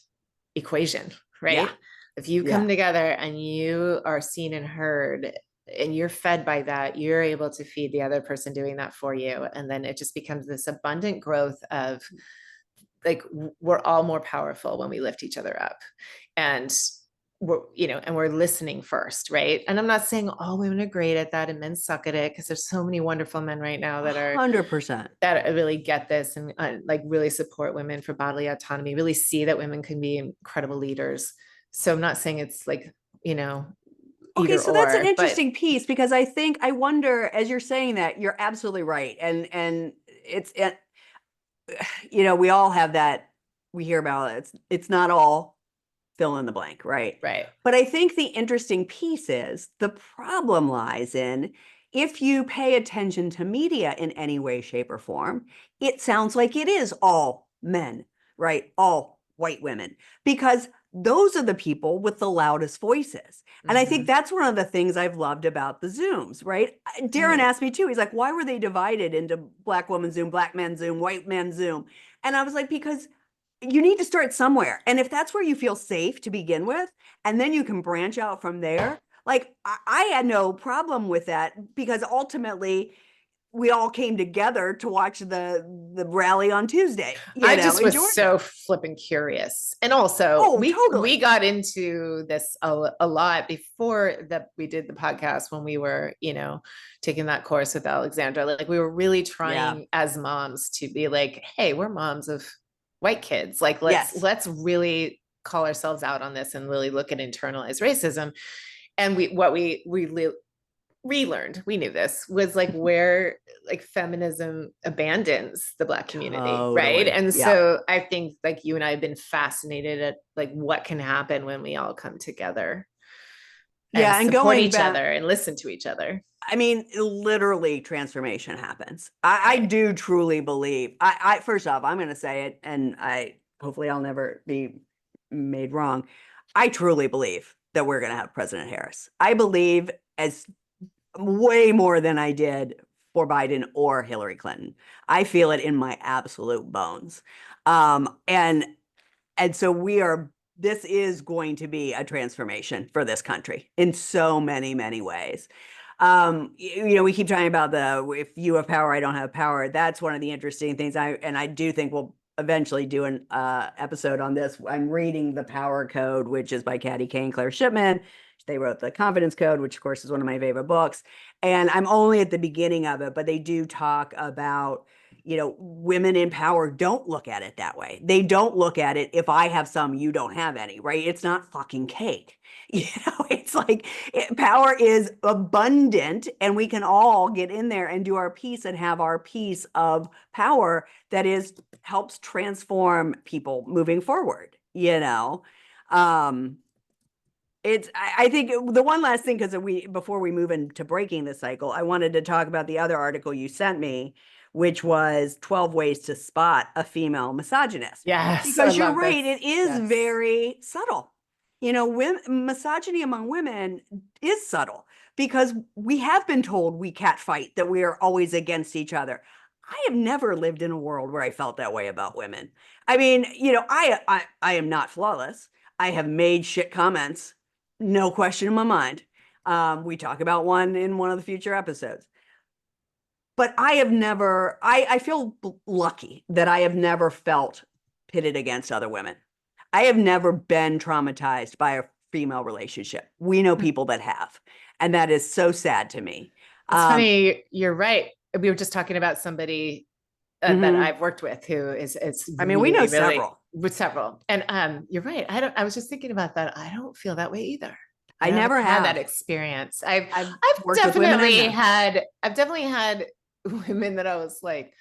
equation, yeah, right? If you yeah. come together and you are seen and heard and you're fed by that, you're able to feed the other person doing that for you. And then it just becomes this abundant growth of, like, we're all more powerful when we lift each other up. And we're listening first, right? And I'm not saying all women are great at that and men suck at it, because there's so many wonderful men right now that are 100%. that really get this and like really support women for bodily autonomy, really see that women can be incredible leaders. So I'm not saying it's like, Okay, either so that's an or, but interesting piece because I wonder as you're saying that you're absolutely right, and we all have that. We hear about it. It's not all fill in the blank, right? right. But I think the interesting piece is the problem lies in if you pay attention to media in any way, shape, or form, it sounds like it is all men, right? All white women, because those are the people with the loudest voices. And I think Mm-hmm. that's one of the things I've loved about the Zooms, right? Darren Right. asked me too. He's like, why were they divided into black woman Zoom, black man Zoom, white man Zoom? And I was like, because you need to start somewhere. And if that's where you feel safe to begin with, and then you can branch out from there, like I had no problem with that because ultimately we all came together to watch the rally on Tuesday, I just in was Georgia. so flipping curious. And also Oh, we totally. got into this a lot before that we did the podcast, when we were, taking that course with Alexandra. Like we were really Yeah. trying as moms to be like, hey, we're moms of white kids. Like let's Yes. let's really call ourselves out on this and really look at internalized racism. And what we relearned, we knew this, was like where like feminism abandons the Black community, right? Totally. And Yeah. so I think like you and I have been fascinated at like what can happen when we all come together and Yeah. And support going each back, other and listen to each other. I mean, literally transformation happens. I Right. do truly believe. I first off, I'm going to say it, and I hopefully I'll never be made wrong. I truly believe that we're going to have President Harris. I believe as way more than I did for Biden or Hillary Clinton. I feel it in my absolute bones. And so we are, this is going to be a transformation for this country in so many, many ways. We keep talking about if you have power, I don't have power. That's one of the interesting things. I do think we'll eventually do an episode on this. I'm reading The Power Code, which is by Katty Kay and Claire Shipman. They wrote The Confidence Code, which of course is one of my favorite books. And I'm only at the beginning of it, but they do talk about, women in power don't look at it that way. They don't look at it, if I have some, you don't have any, right? It's not fucking cake. It's like power is abundant and we can all get in there and do our piece and have our piece of power that helps transform people moving forward, I think the one last thing, because before we move into breaking the cycle, I wanted to talk about the other article you sent me, which was 12 ways to spot a female misogynist. Yes, I Because you're love right, this. it is Yes. very subtle. Misogyny among women is subtle because we have been told we catfight, that we are always against each other. I have never lived in a world where I felt that way about women. I mean, I am not flawless. I have made shit comments, no question in my mind. We talk about one in one of the future episodes. But I feel lucky that I have never felt pitted against other women. I have never been traumatized by a female relationship. We know people that have, and that is so sad to me. It's funny. You're right. We were just talking about somebody that I've worked with who is I mean, we know really, really several. with several. And you're right. I was just thinking about that. I don't feel that way either. I haven't never had have. that experience. I've worked with women I've definitely had women that I was like,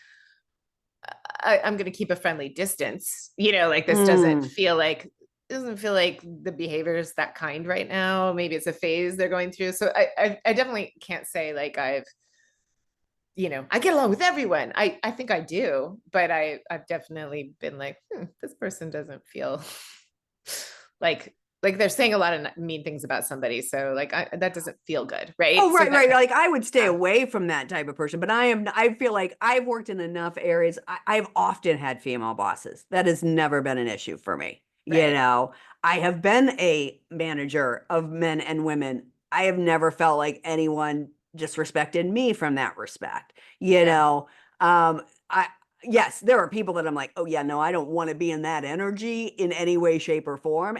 I'm going to keep a friendly distance. Like this doesn't feel like the behavior is that kind right now. Maybe it's a phase they're going through. So I definitely can't say like I get along with everyone. I think I do, but I've definitely been like, this person doesn't feel like they're saying a lot of mean things about somebody. So like that doesn't feel good, right? Oh, right, so right. Like I would stay away from that type of person, but I feel like I've worked in enough areas. I've often had female bosses. That has never been an issue for me. Right. I have been a manager of men and women. I have never felt like anyone disrespected me from that respect. I yes, there are people that I'm like, oh yeah, no, I don't want to be in that energy in any way, shape, or form.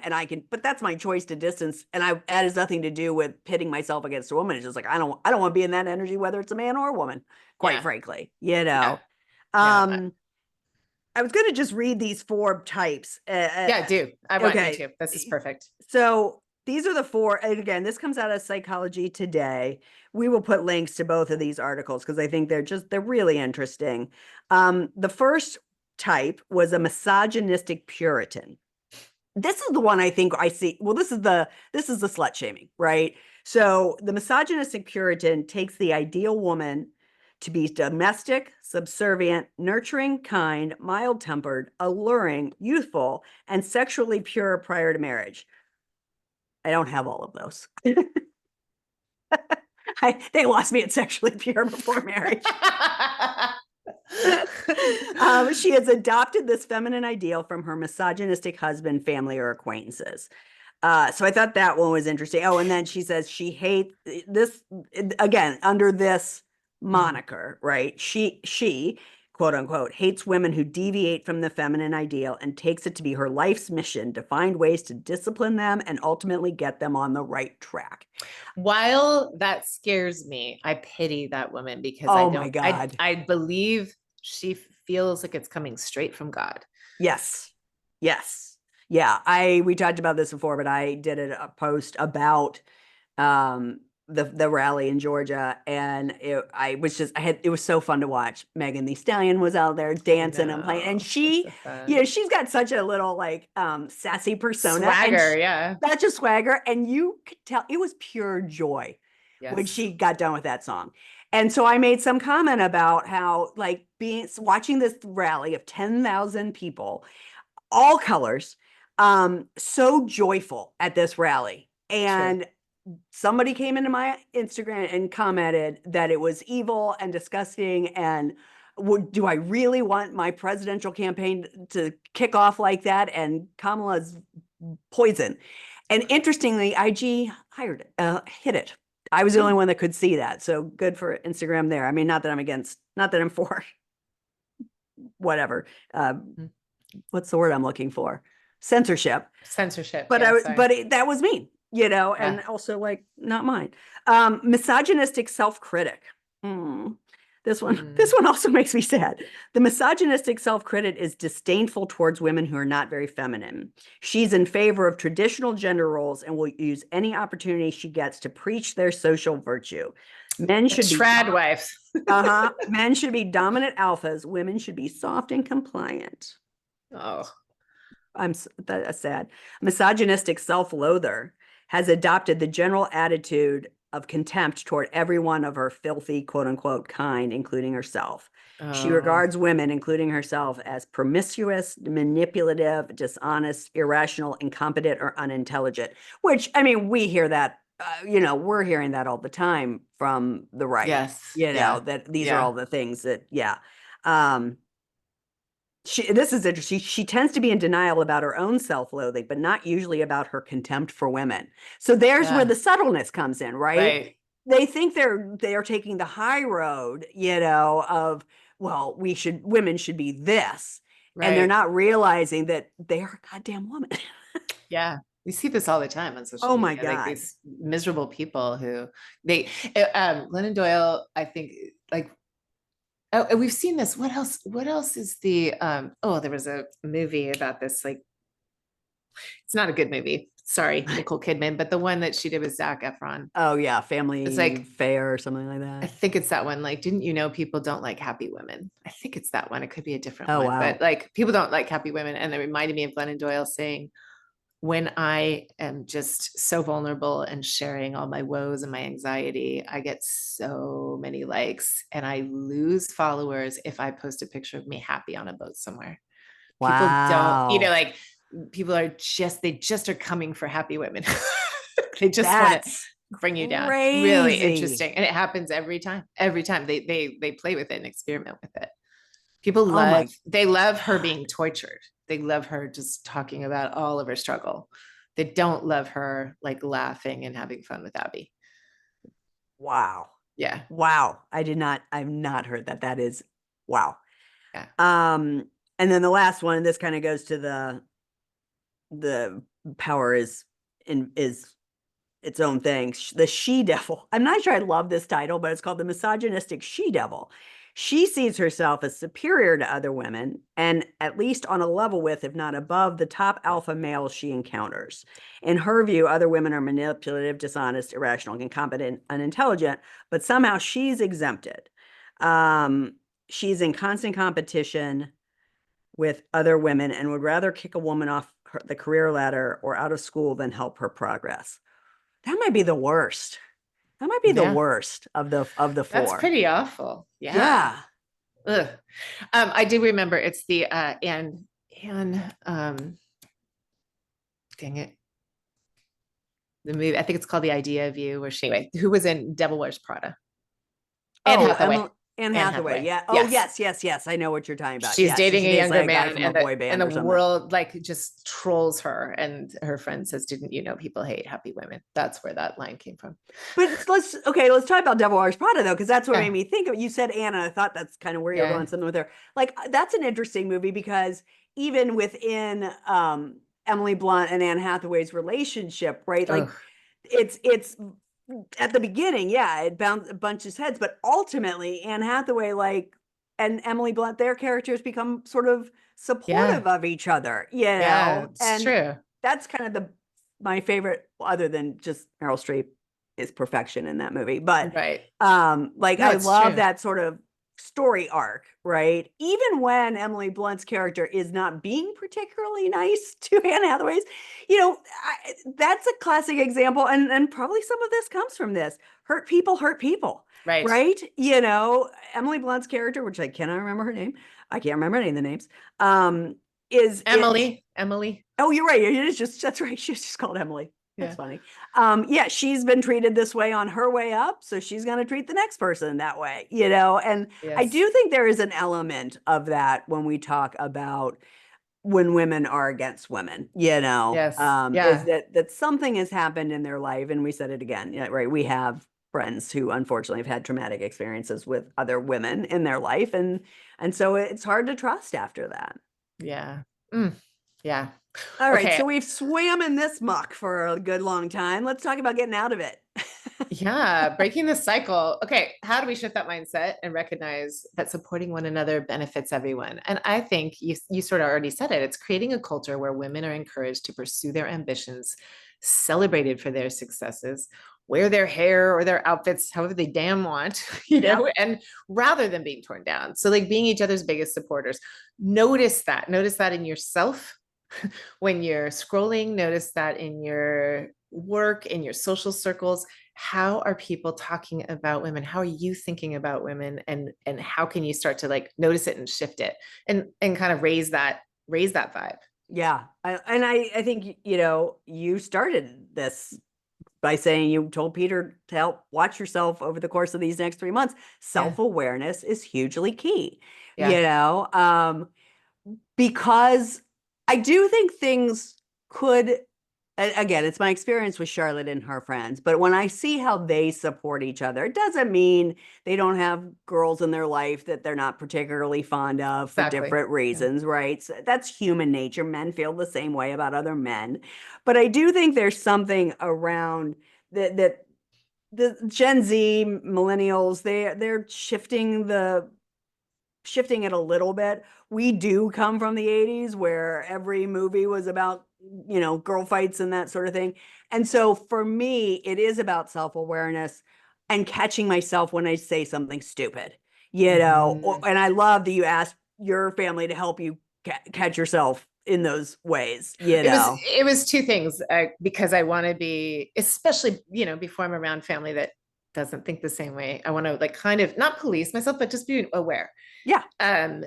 But that's my choice to distance. And that has nothing to do with pitting myself against a woman. It's just like I don't want to be in that energy, whether it's a man or a woman, quite frankly. Yeah. No. I was gonna just read these 4 types. Yeah, do. I want you to. This is perfect. So these are the 4, and again, this comes out of Psychology Today. We will put links to both of these articles because I think they're really interesting. The first type was a misogynistic Puritan. This is the one I think I see. Well, this is the slut shaming, right? So the misogynistic Puritan takes the ideal woman to be domestic, subservient, nurturing, kind, mild-tempered, alluring, youthful, and sexually pure prior to marriage. I don't have all of those. They lost me at sexually pure before marriage. She has adopted this feminine ideal from her misogynistic husband, family, or acquaintances. So I thought that one was interesting. Oh, and then she says she hates this, again, under this moniker, right? She quote unquote hates women who deviate from the feminine ideal and takes it to be her life's mission to find ways to discipline them and ultimately get them on the right track. While that scares me, I pity that woman because my God. I believe she feels like it's coming straight from God. Yes. Yes. Yeah, we talked about this before, but I did a post about um the rally in Georgia, and it was so fun to watch. Megan Thee Stallion was out there I dancing and playing, and know. It's so fun. she's got such a little like sassy persona and Swagger, yeah. such a swagger, and you could tell it was pure joy when Yes. she got done with that song. And so I made some comment about how like being watching this rally of 10,000 people, all colors, so joyful at this rally. True. And somebody came into my Instagram and commented that it was evil and disgusting. And do I really want my presidential campaign to kick off like that? And Kamala's poison. And interestingly, IG hit it. I was the only Mm. one that could see that. So good for Instagram there. I mean, not that I'm for whatever. Uh, Mm. what's the word I'm looking for? Censorship. Censorship. But Yeah, sorry. that was mean, and Yeah. also like not mine. Misogynistic self-critic. Mm. This Mm. one also makes me sad. The misogynistic self-critic is disdainful towards women who are not very feminine. She's in favor of traditional gender roles and will use any opportunity she gets to preach their social virtue. Men The should be trad wife. men should be dominant alphas. Women should be soft and compliant. Oh, That's sad. Misogynistic self-loather has adopted the general attitude of contempt toward every one of her filthy, quote unquote, kind, including herself. She oh, regards women, including herself, as promiscuous, manipulative, dishonest, irrational, incompetent, or unintelligent. Which, I mean, we hear that, we're hearing that all the time from the right, yes. Yeah. that these are Yeah. all the things that, yeah. Um, this is interesting. She tends to be in denial about her own self-loathing, but not usually about her contempt for women. So there's where Yeah. the subtleness comes in, right? Right. They think they're taking the high road, of, well, women should be this, and they're Right. not realizing that they are a goddamn woman. Yeah. We see this all the time on social Oh my media, like God. these miserable people who Glennon Doyle, I think, like, oh, and we've seen this. What else is there was a movie about this, like, it's not a good movie. Sorry, Nicole Kidman, but the one that she did with Zac Efron. Oh yeah, It's family like, fair or something like I that. think it's that one. Like, didn't you know people don't like happy women? I think it's that one. It could be a different Oh one, but wow. like people don't like happy women. And it reminded me of Glennon Doyle saying, when I am just so vulnerable and sharing all my woes and my anxiety, I get so many likes and I lose followers if I post a picture of me happy on a boat somewhere. People don't, Wow. like, people they just are coming for happy women. They just want to That's bring you down. Really crazy. interesting. And it happens every time. Every time they play with it and experiment with it. People Oh my they love her God. being tortured. They love her just talking about all of her struggle. They don't love her like laughing and having fun with Abby. Wow. Yeah. Wow. I've not heard that. That is wow. Yeah. Um, and then the last one, this kind of goes to the power is its own thing. The she devil. I'm not sure I love this title, but it's called the misogynistic she devil. She sees herself as superior to other women and at least on a level with, if not above, the top alpha males she encounters. In her view, other women are manipulative, dishonest, irrational, incompetent, unintelligent, but somehow she's exempted. Um, she's in constant competition with other women and would rather kick a woman off the career ladder or out of school than help her progress. That might be the worst. That might be the Yeah. worst of the That's four. pretty awful. Yeah. Yeah. Ugh. I do remember it's the and dang it. The movie, I think it's called The Idea of You, where anyway, who was in Devil Wears Prada? Anne Oh, Hathaway. Anne Anne Hathaway. Hathaway. Yeah. Oh, Yes. yes, yes, yes. I know what you're talking about. She's Yeah. So dating she a dates younger like a guy man, from a boy and band the or something. world like just trolls her, and her friend says, "Didn't you know people hate happy women?" That's where that line came from. But let's talk about Devil Wears Prada though, because that's what made Yeah. me think of. You said Anna, I thought that's kind of where you're Yeah. going, something with her. Like that's an interesting movie because even within Emily Blunt and Anne Hathaway's relationship, right? Like Oh, it's at the beginning, yeah, it bunches heads, but ultimately Anne Hathaway like and Emily Blunt, their characters become sort of Yeah. supportive of each other, Yeah, it's and true. that's kind of the my favorite, other than just Meryl Streep is perfection in that movie. But Right. like No, I it's love true. that sort of story arc, right? Even when Emily Blunt's character is not being particularly nice to Anne Hathaway's, that's a classic example, and probably some of this comes from this. Hurt people, Right. right? Emily Blunt's character, which I cannot remember her name, I can't remember any of the names, is it Emily. oh, you're right. It is just that's right. She's just called Emily. That's Yeah. funny. Yeah, she's been treated this way on her way up, so she's going to treat the next person that way, And I Yes. do think there is an element of that when we talk about when women are against women, Yes. is Yeah. that something has happened in their life, and we said it again, right? We have friends who unfortunately have had traumatic experiences with other women in their life, and so it's hard to trust after that. Yeah. Mm. Yeah. All right, Okay. so we've swam in this muck for a good long time. Let's talk about getting out of it. Yeah. Breaking the cycle. Okay. How do we shift that mindset and recognize that supporting one another benefits everyone? And I think you sort of already said it. It's creating a culture where women are encouraged to pursue their ambitions, celebrated for their successes, wear their hair or their outfits however they damn want, Yep. and rather than being torn down. So like being each other's biggest supporters. Notice that in yourself when you're scrolling, notice that in your work, in your social circles. How are people talking about women? How are you thinking about women? And how can you start to like notice it and shift it and kind of raise that vibe? Yeah. I think, you started this by saying you told Peter to help watch yourself over the course of these next 3 months. Yeah. Self-awareness is hugely key, Yeah. because I do think things could, again, it's my experience with Charlotte and her friends, but when I see how they support each other, it doesn't mean they don't have girls in their life that they're not particularly fond of for Exactly. different Yeah. reasons, right? So that's human nature. Men feel the same way about other men. But I do think there's something around that the Gen Z millennials, they're shifting it a little bit. We do come from the 80s where every movie was about, girl fights and that sort of thing. And so for me, it is about self-awareness and catching myself when I say something stupid, Mhm. and I love that you asked your family to help you catch yourself in those ways. It was two things, because I want to be, especially, before I'm around family that doesn't think the same way. I want to like kind of not police myself, but just be aware. Yeah. um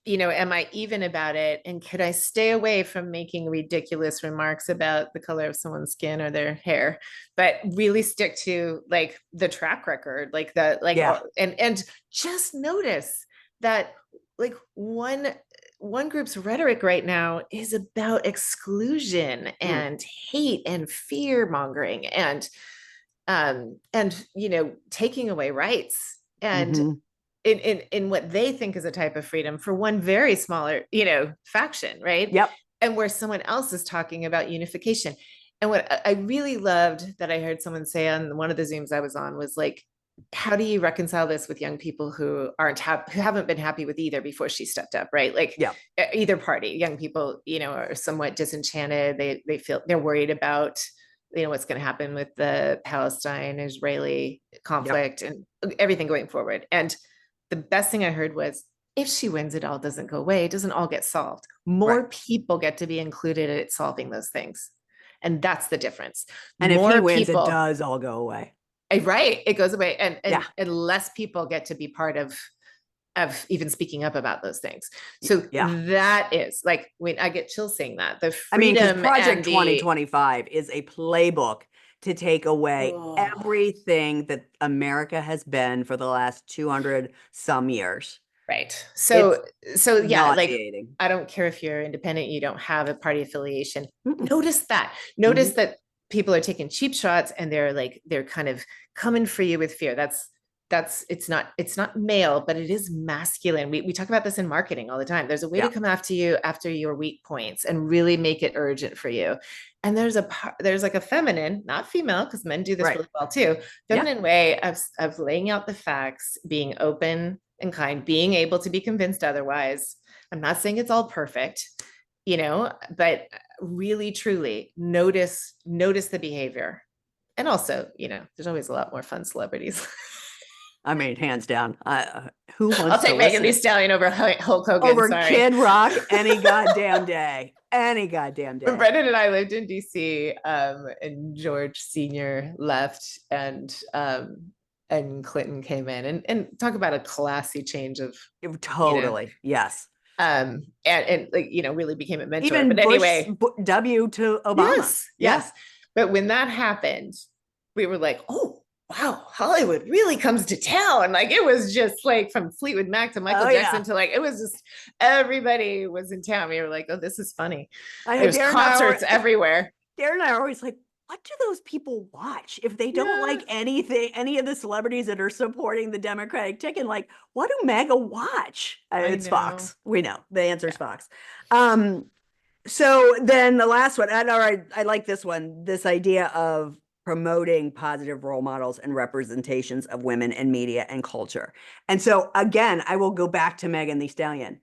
am I even about it, and could I stay away from making ridiculous remarks about the color of someone's skin or their hair, but really stick to like the track record, like the like Yeah. and just notice that like one group's rhetoric right now is about exclusion Mm. and hate and fear mongering and taking away rights and Hmm. in what they think is a type of freedom for one very smaller faction, right? Yep. And where someone else is talking about unification. And what I really loved that I heard someone say on one of the Zooms I was on was like, how do you reconcile this with young people who who haven't been happy with either before she stepped up, right? Like Yep. either party. Young people are somewhat disenchanted. They feel they're worried about what's going to happen with the Palestine Israeli Yep. conflict and everything going forward. And the best thing I heard was, if she wins, it all doesn't go away. It doesn't all get solved. Right. More people get to be included at solving those things. And that's the difference. And if he More wins, it people, does all go away. right? It goes away. And, Yeah. and, and less people get to be part of even speaking up about those things. So Yeah. that is like, when I get chills saying that, the I mean, because freedom Project and the, 2025 is a playbook to take away oh, everything that America has been for the last 200 some years. right. It's So yeah, like nauseating. I don't care if you're independent, you don't have a party affiliation. Mm-mm. Notice that. Mhm. Notice that people are taking cheap shots and they're kind of coming for you with fear. That's it's not male, but it is masculine. We talk about this in marketing all the time. There's a way to Yeah. come after you after your weak points and really make it urgent for you. And there's like a feminine, not female, because men do this Right. really well too, Yeah. feminine way of laying out the facts, being open and kind, being able to be convinced otherwise. I'm not saying it's all perfect, but really truly notice the behavior. And also, there's always a lot more fun celebrities. I mean, hands down. Who wants I'll take Megan Thee Stallion over Hulk Hogan. Over sorry. Kid Rock any goddamn day. Any goddamn day. When Brendan and I lived in DC, and George Sr. left, and Clinton came in, and talk about a classy change of totally, yes. And like, really became a mentor. Even but anyway, W to Obama. Yes. But when that happened, we were like, oh, wow, Hollywood really comes to town. Like, it was just like from Fleetwood Mac to Michael Jackson to like, it was just, everybody was in town. We were like, oh, this is funny. There's concerts everywhere. Darren and I are always like, what do those people watch if they don't like anything, any of the celebrities that are supporting the Democratic ticket? Like, what do MAGA watch? It's Fox. We know the answer is Fox. So then the last one, and all right, I like this one, this idea of promoting positive role models and representations of women in media and culture. And so again, I will go back to Megan Thee Stallion.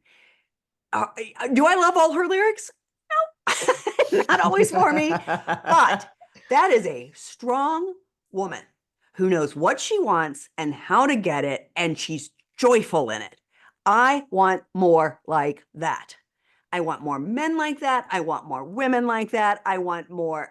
Do I love all her lyrics? No, not always for me, but that is a strong woman who knows what she wants and how to get it, and she's joyful in it. I want more like that. I want more men like that. I want more women like that. I want more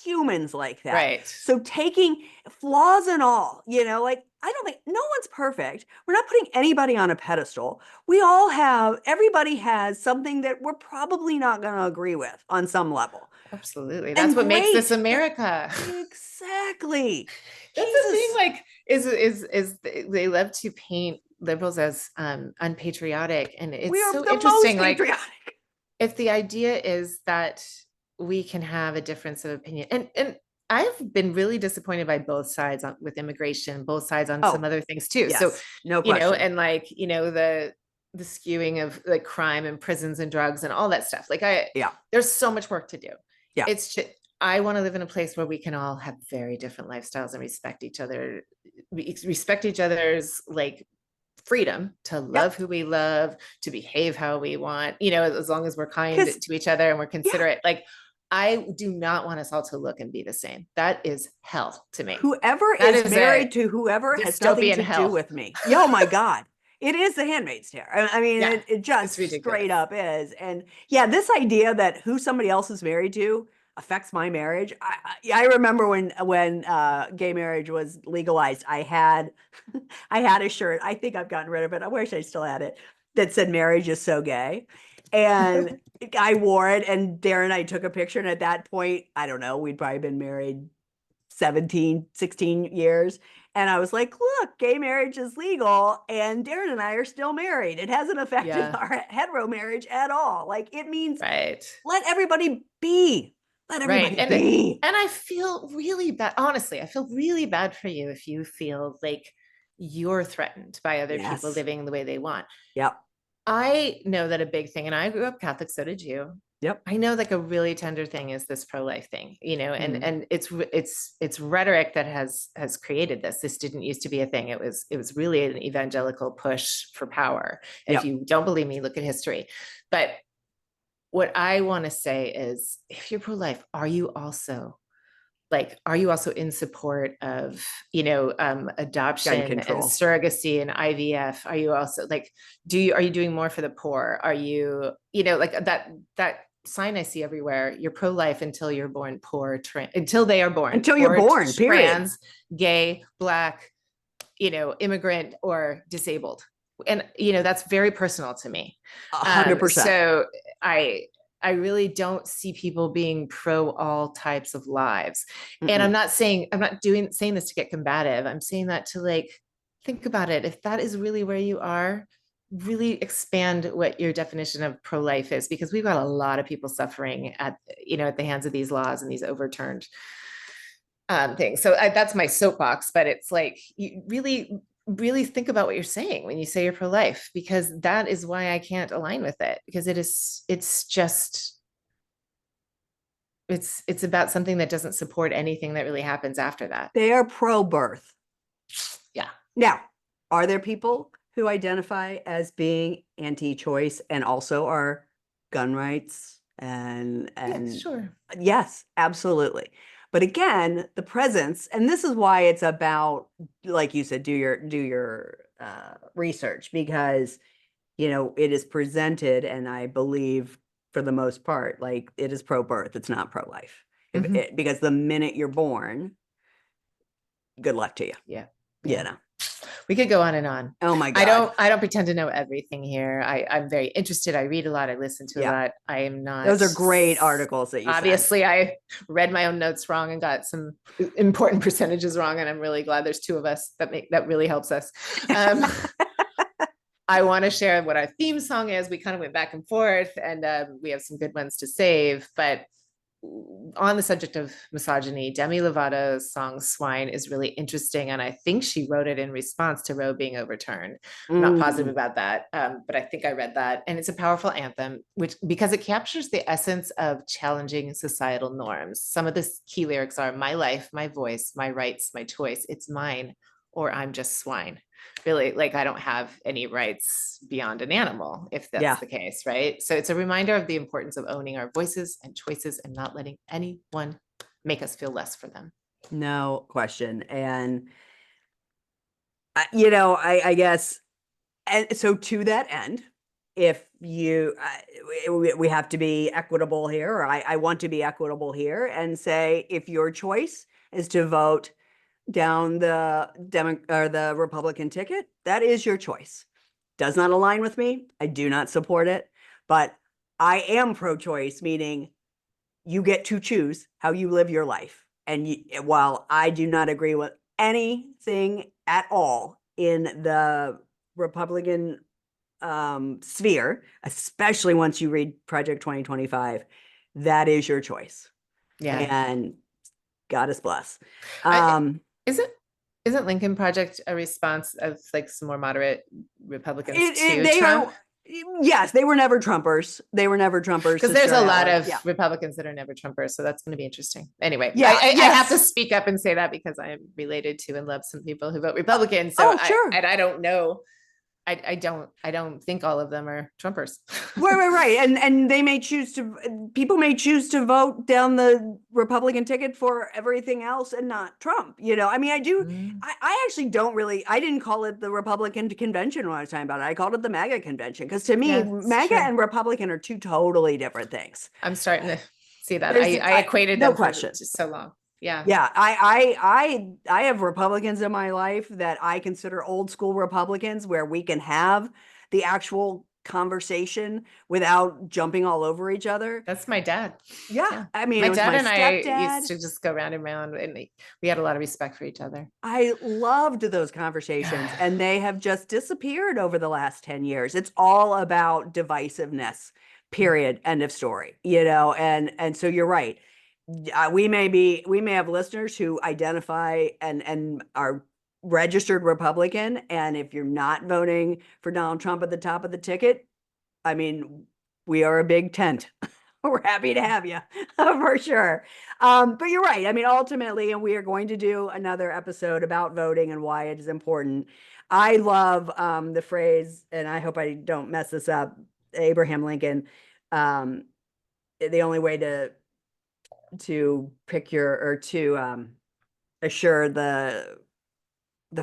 humans like that. Right. So taking flaws and all, like, I don't think no one's perfect. We're not putting anybody on a pedestal. Everybody has something that we're probably not going to agree with on some level. Absolutely. That's what makes this America. Exactly. That's the thing, like, is they love to paint liberals as unpatriotic, and it's so interesting. Like, if the idea is that we can have a difference of opinion, and I've been really disappointed by both sides with immigration, both sides on some other things too. Yes, so no question. And like, the skewing of like crime and prisons and drugs and all that stuff. Like, there's so much work to do. Yeah. It's just, I want to live in a place where we can all have very different lifestyles and respect each other's like freedom to love who we love, to behave how we want, as long as we're kind to each other and we're considerate. Like, I do not want us all to look and be the same. That is hell to me. Whoever is married to whoever has nothing to do with me. Oh my God. It is The Handmaid's Tale. I mean, it just straight up is. And this idea that who somebody else is married to affects my marriage. I remember when gay marriage was legalized, I had a shirt. I think I've gotten rid of it. I wish I still had it, that said "Marriage is so gay." And I wore it, and Darren and I took a picture. And at that point, I don't know, we'd probably been married 17, 16 years. And I was like, look, gay marriage is legal, and Darren and I are still married. It hasn't affected our hetero marriage at all. Like, it means let everybody be. Let everybody be. And I feel really bad. Honestly, I feel really bad for you if you feel like you're threatened by other people living the way they want. Yep. I know that a big thing, and I grew up Catholic, so did you. Yep. I know, like, a really tender thing is this pro-life thing, and it's rhetoric that has created this. This didn't used to be a thing. It was really an evangelical push for power. And if you don't believe me, look at history. But what I want to say is, if you're pro-life, are you also in support of, adoption and surrogacy and IVF? Are you also like, are you doing more for the poor? Are you, like that sign I see everywhere? You're pro-life until you're born poor, until they are born. Until you're born, period. Trans, gay, Black, immigrant, or disabled. And, that's very personal to me. 100%. So I really don't see people being pro all types of lives. Mm-hmm. And I'm not saying this to get combative. I'm saying that to, like, think about it. If that is really where you are, really expand what your definition of pro-life is, because we've got a lot of people suffering at the hands of these laws and these overturned things. So that's my soapbox, but it's like, you really think about what you're saying when you say you're pro-life, because that is why I can't align with it, because it's about something that doesn't support anything that really happens after that. They are pro-birth. Yeah. Now, are there people who identify as being anti-choice and also are gun rights Yeah, and sure. yes, absolutely. But again, the presence, and this is why it's about, like you said, do your research because it is presented, and I believe for the most part, like it is pro-birth, it's not pro-life. Mhm. Because the minute you're born, good luck to you. Yeah. You Yeah. know. We could go on and on. Oh my God. I don't pretend to know everything here. I'm very interested. I read a lot. I listen to a Yeah. lot. I am not. Those are great articles that you sent. Obviously, I read my own notes wrong and got some important percentages wrong, and I'm really glad there's two of us that really helps us. Um, I want to share what our theme song is. We kind of went back and forth, and we have some good ones to save. But on the subject of misogyny, Demi Lovato's song Swine is really interesting. And I think she wrote it in response to Roe being overturned. I'm not positive about that, but I think I read that. And it's a powerful anthem, because it captures the essence of challenging societal norms. Some of the key lyrics are my life, my voice, my rights, my choice. It's mine, or I'm just swine. Really, like I don't have any rights beyond an animal, if that's Yeah. the case, right? So it's a reminder of the importance of owning our voices and choices and not letting anyone make us feel less for them. No question. And I guess, and so to that end, if we have to be equitable here, or I want to be equitable here and say, if your choice is to vote down the Republican ticket, that is your choice. Does not align with me. I do not support it, but I am pro-choice, meaning you get to choose how you live your life. And while I do not agree with anything at all in the Republican sphere, especially once you read Project 2025, that is your choice. Yeah. And God is bless. I, Um, isn't isn't Lincoln Project a response of like some more moderate Republicans to they Trump? are, yes, they were never Trumpers. They were never Trumpers Because to there's a start out lot with. of Yeah. Republicans that are never Trumpers, so that's going to be interesting. Anyway, Yeah. I have to Yes. speak up and say that because I am related to and love some people who vote Republican. So Oh, sure. I don't know. I don't think all of them are Trumpers. Right. And people may choose to vote down the Republican ticket for everything else and not Trump. I mean, Mm, I actually don't really, I didn't call it the Republican convention when I was talking about it. I called it the MAGA convention because to me, yeah, it's MAGA true. and Republican are two totally different things. I'm starting to see that. There's, I equated no them for question. just so long. Yeah. Yeah, I have Republicans in my life that I consider old school Republicans where we can have the actual conversation without jumping all over each other. That's my dad. Yeah, Yeah. I mean, My it was dad my and I used stepdad. to just go round and round, and we had a lot of respect for each other. I loved those conversations, and they have just disappeared over the last 10 years. It's all about divisiveness, period, end of story, and so you're right. We may have listeners who identify and are registered Republican, and if you're not voting for Donald Trump at the top of the ticket, I mean, we are a big tent. We're happy to have you for sure. But you're right. I mean, ultimately, and we are going to do another episode about voting and why it is important. I love the phrase, and I hope I don't mess this up. Abraham Lincoln, um, the only way to pick your or to assure the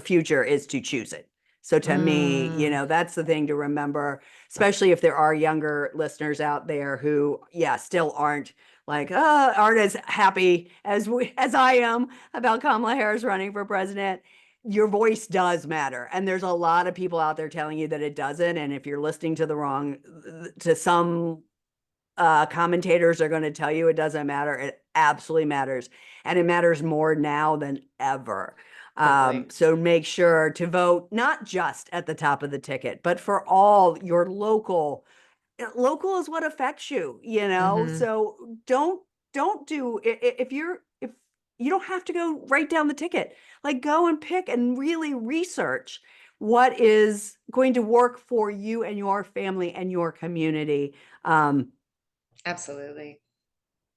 future is to choose it. So to me, Mm, that's the thing to remember, especially if there are younger listeners out there who, yeah, still aren't as happy as I am about Kamala Harris running for president. Your voice does matter. And there's a lot of people out there telling you that it doesn't. And if you're listening to some commentators are going to tell you it doesn't matter, it absolutely matters. And it matters more now than ever. totally. So make sure to vote not just at the top of the ticket, but for all your local is what affects you. Hmm. So don't do if you don't have to go right down the ticket. Like go and pick and really research what is going to work for you and your family and your community. Absolutely.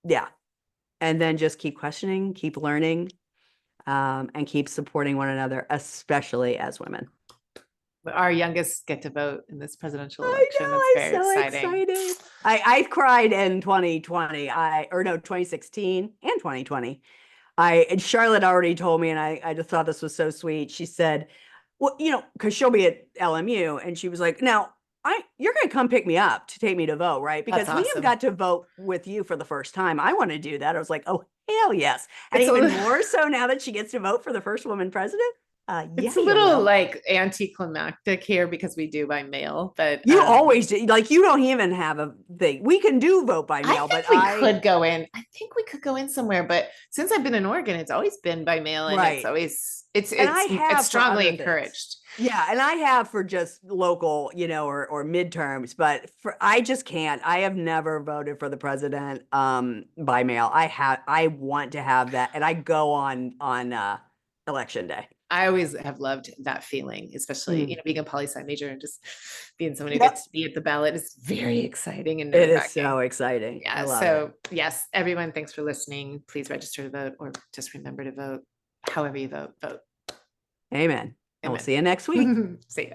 Yeah. And then just keep questioning, keep learning, and keep supporting one another, especially as women. Our youngest get to vote in this presidential I election. It's know, very I'm so exciting. excited. I cried in 2020. Or no, 2016 and 2020. And Charlotte already told me, and I just thought this was so sweet. She said, well, because she'll be at LMU, and she was like, now you're gonna come pick me up to take me to vote, right? That's Because Liam awesome. got to vote with you for the first time. I want to do that. I was like, oh hell yes. And It's a even little, more so now that she gets to vote for the first woman president. Yeah, it's a you little will. like anticlimactic here because we do by mail, but You always do. Like, you don't even have a thing. We can do vote by I mail, but think we could go in. I think we could go in somewhere, but since I've been in Oregon, it's always been by mail, and it's right. always And I it's have for strongly other things. encouraged. Yeah, and I have for just local, or midterms, but I just can't. I have never voted for the president by mail. I want to have that, and I go on election day. I always have loved that feeling, especially, Mm. being a poli sci major and just being someone who Yep. gets to be at the ballot is very exciting and It nerve is wracking. so exciting. I Yeah. love it. So, yes, everyone, thanks for listening. Please register to vote, or just remember to vote. However you vote, vote. Amen. And we'll Amen. see you next week. See ya.